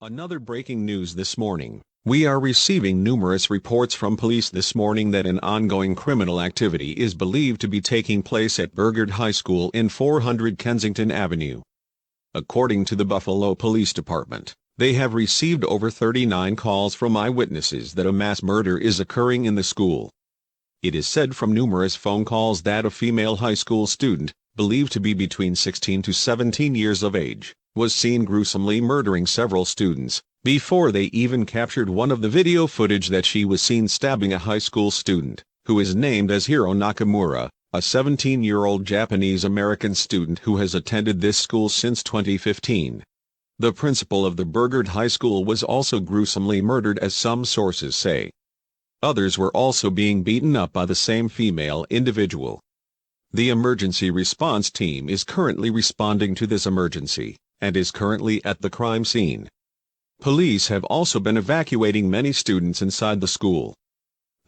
Another breaking news this morning. We are receiving numerous reports from police this morning that an ongoing criminal activity is believed to be taking place at Burgard High School in 400 Kensington Avenue. According to the Buffalo Police Department, they have received over 39 calls from eyewitnesses that a mass murder is occurring in the school. It is said from numerous phone calls that a female high school student, believed to be between 16 to 17 years of age, was seen gruesomely murdering several students, before they even captured one of the video footage that she was seen stabbing a high school student, who is named as Hiro Nakamura, a 17-year-old Japanese-American student who has attended this school since 2015. The principal of the Burgard High School was also gruesomely murdered, as some sources say. Others were also being beaten up by the same female individual. The emergency response team is currently responding to this emergency, and is currently at the crime scene. Police have also been evacuating many students inside the school.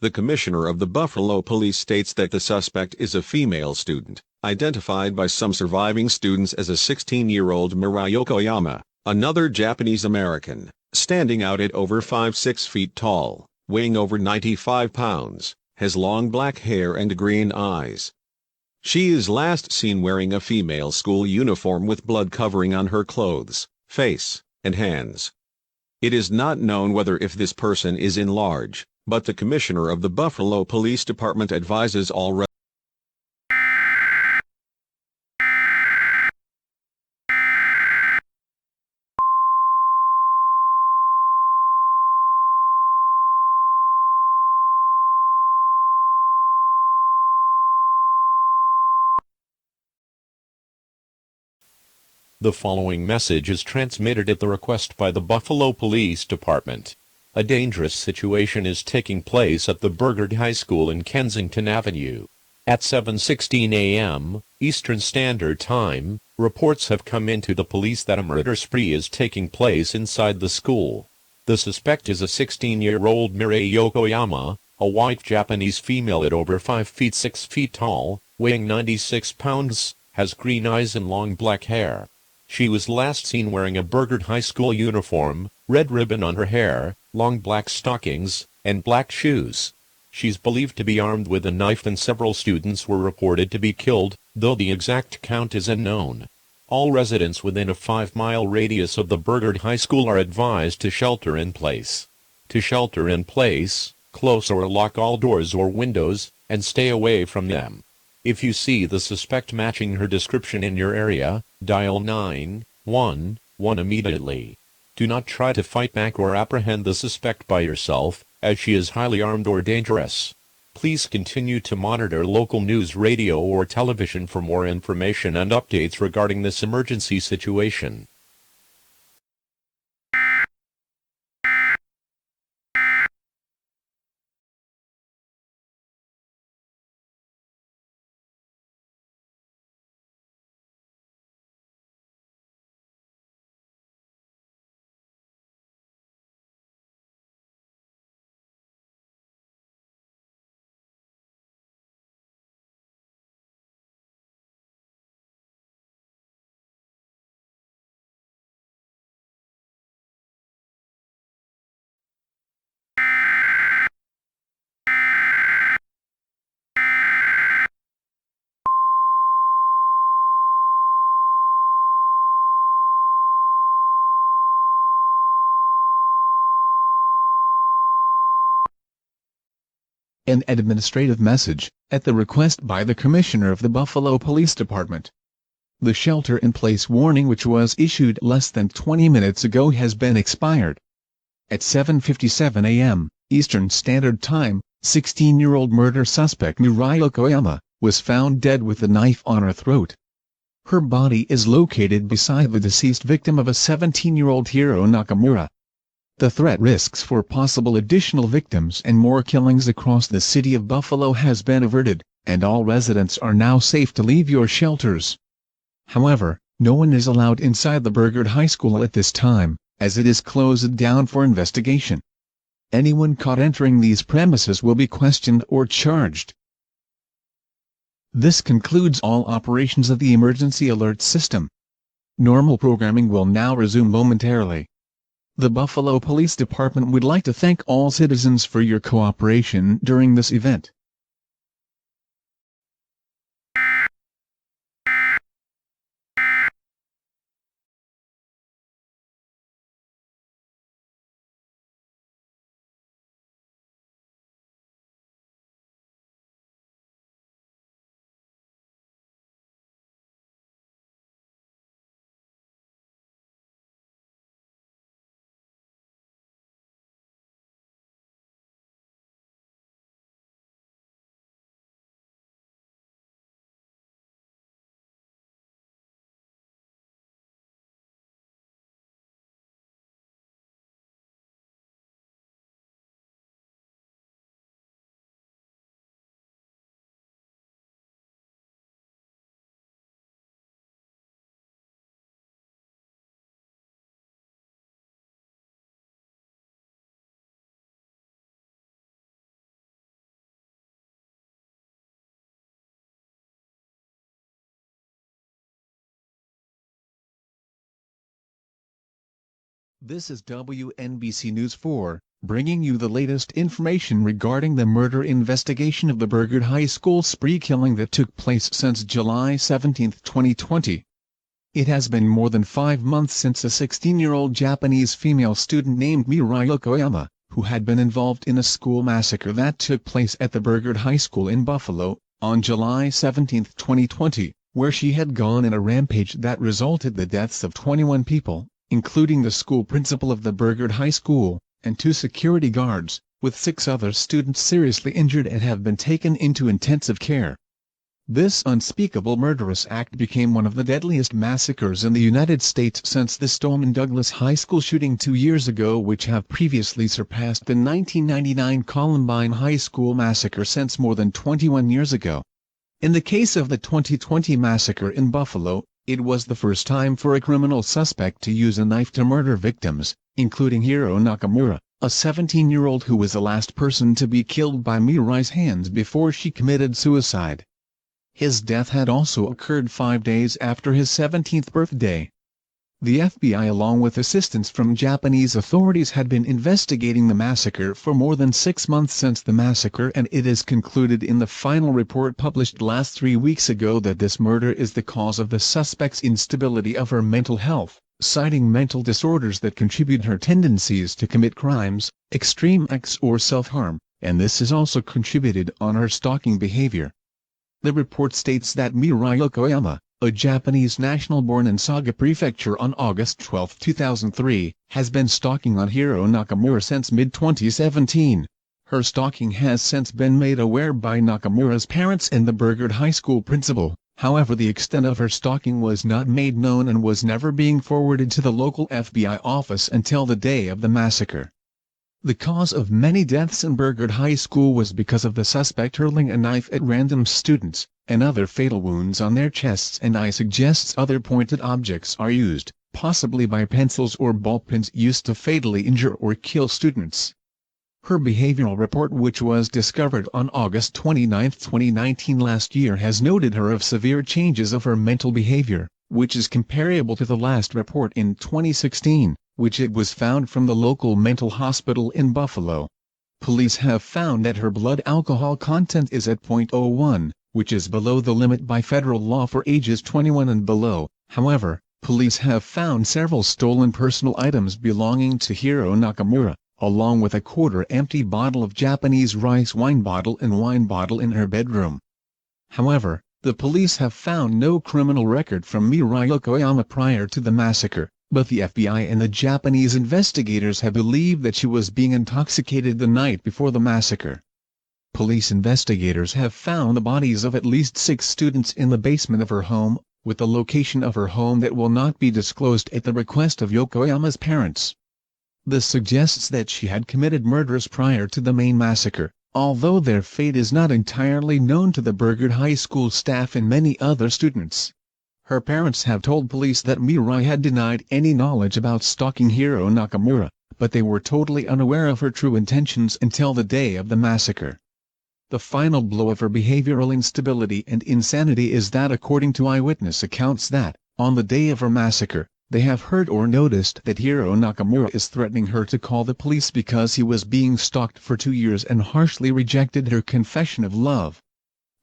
The commissioner of the Buffalo Police states that the suspect is a female student, identified by some surviving students as a 16-year-old Mirai Yokoyama, another Japanese-American, standing out at over 5'6" feet tall, weighing over 95 pounds, has long black hair and green eyes. She is last seen wearing a female school uniform with blood covering on her clothes, face, and hands. It is not known whether if this person is in large, but the commissioner of the Buffalo Police Department advises all The following message is transmitted at the request by the Buffalo Police Department. A dangerous situation is taking place at the Burgard High School in Kensington Avenue. At 7:16 a.m. Eastern Standard Time, reports have come into the police that a murder spree is taking place inside the school. The suspect is a 16-year-old Mirai Yokoyama, a white Japanese female at over 5'6" tall, weighing 96 pounds, has green eyes and long black hair. She was last seen wearing a Burgard High School uniform, red ribbon on her hair, long black stockings, and black shoes. She's believed to be armed with a knife, and several students were reported to be killed, though the exact count is unknown. All residents within a 5-mile radius of the Burgard High School are advised to shelter in place. To shelter in place, close or lock all doors or windows, and stay away from them. If you see the suspect matching her description in your area, dial 911 immediately. Do not try to fight back or apprehend the suspect by yourself, as she is highly armed or dangerous. Please continue to monitor local news, radio or television for more information and updates regarding this emergency situation. An administrative message, at the request by the Commissioner of the Buffalo Police Department. The shelter-in-place warning, which was issued less than 20 minutes ago, has been expired. At 7:57 a.m. Eastern Standard Time, 16-year-old murder suspect Mirai Yokoyama was found dead with a knife on her throat. Her body is located beside the deceased victim of a 17-year-old Hiro Nakamura. The threat risks for possible additional victims and more killings across the city of Buffalo has been averted, and all residents are now safe to leave your shelters. However, no one is allowed inside the Burgard High School at this time, as it is closed down for investigation. Anyone caught entering these premises will be questioned or charged. This concludes all operations of the emergency alert system. Normal programming will now resume momentarily. The Buffalo Police Department would like to thank all citizens for your cooperation during this event. This is WNBC News 4, bringing you the latest information regarding the murder investigation of the Burgard High School spree killing that took place since July 17, 2020. It has been more than 5 months since a 16-year-old Japanese female student named Mirai Yokoyama, who had been involved in a school massacre that took place at the Burgard High School in Buffalo, on July 17, 2020, where she had gone in a rampage that resulted in the deaths of 21 people, including the school principal of the Burgard High School, and 2 security guards, with 6 other students seriously injured and have been taken into intensive care. This unspeakable murderous act became one of the deadliest massacres in the United States since the Stoneman Douglas High School shooting 2 years ago, which have previously surpassed the 1999 Columbine High School massacre since more than 21 years ago. In the case of the 2020 massacre in Buffalo, it was the first time for a criminal suspect to use a knife to murder victims, including Hiro Nakamura, a 17-year-old who was the last person to be killed by Mirai's hands before she committed suicide. His death had also occurred 5 days after his 17th birthday. The FBI, along with assistance from Japanese authorities, had been investigating the massacre for more than 6 months since the massacre, and it is concluded in the final report published last 3 weeks ago that this murder is the cause of the suspect's instability of her mental health, citing mental disorders that contribute her tendencies to commit crimes, extreme acts or self-harm, and this has also contributed on her stalking behavior. The report states that Mirai Yokoyama, a Japanese national born in Saga Prefecture on August 12, 2003, has been stalking on Hiro Nakamura since mid-2017. Her stalking has since been made aware by Nakamura's parents and the Burgard High School principal. However, the extent of her stalking was not made known and was never being forwarded to the local FBI office until the day of the massacre. The cause of many deaths in Burgard High School was because of the suspect hurling a knife at random students, and other fatal wounds on their chests, and I suggests other pointed objects are used, possibly by pencils or ballpens used to fatally injure or kill students. Her behavioral report, which was discovered on August 29, 2019 last year, has noted her of severe changes of her mental behavior, which is comparable to the last report in 2016, which it was found from the local mental hospital in Buffalo. Police have found that her blood alcohol content is at 0.01, which is below the limit by federal law for ages 21 and below. However, police have found several stolen personal items belonging to Hiro Nakamura, along with a quarter-empty bottle of Japanese rice wine bottle and wine bottle in her bedroom. However, the police have found no criminal record from Mirai Yokoyama prior to the massacre, but the FBI and the Japanese investigators have believed that she was being intoxicated the night before the massacre. Police investigators have found the bodies of at least 6 students in the basement of her home, with the location of her home that will not be disclosed at the request of Yokoyama's parents. This suggests that she had committed murders prior to the main massacre, although their fate is not entirely known to the Burgard High School staff and many other students. Her parents have told police that Mirai had denied any knowledge about stalking Hiro Nakamura, but they were totally unaware of her true intentions until the day of the massacre. The final blow of her behavioral instability and insanity is that, according to eyewitness accounts, that, on the day of her massacre, they have heard or noticed that Hiro Nakamura is threatening her to call the police because he was being stalked for 2 years and harshly rejected her confession of love.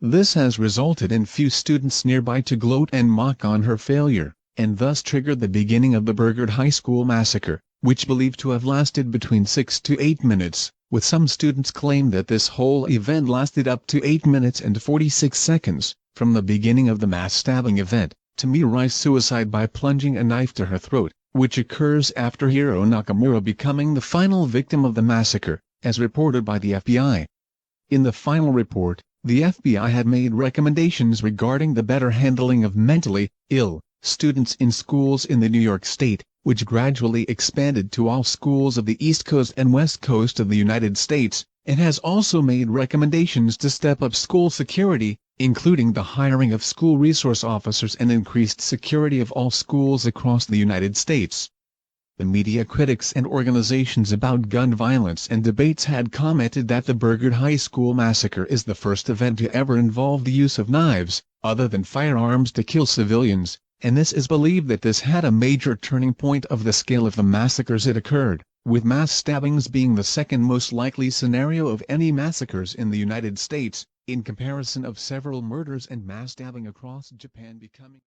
This has resulted in few students nearby to gloat and mock on her failure, and thus triggered the beginning of the Burgard High School massacre, which believed to have lasted between 6 to 8 minutes, with some students claim that this whole event lasted up to 8 minutes and 46 seconds, from the beginning of the mass stabbing event, to Mirai's suicide by plunging a knife to her throat, which occurs after Hiro Nakamura becoming the final victim of the massacre, as reported by the FBI. In the final report, the FBI had made recommendations regarding the better handling of mentally ill students in schools in the New York State, which gradually expanded to all schools of the East Coast and West Coast of the United States, and has also made recommendations to step up school security, including the hiring of school resource officers and increased security of all schools across the United States. The media critics and organizations about gun violence and debates had commented that the Burgard High School massacre is the first event to ever involve the use of knives, other than firearms, to kill civilians, and this is believed that this had a major turning point of the scale of the massacres that occurred, with mass stabbings being the second most likely scenario of any massacres in the United States, in comparison of several murders and mass stabbing across Japan becoming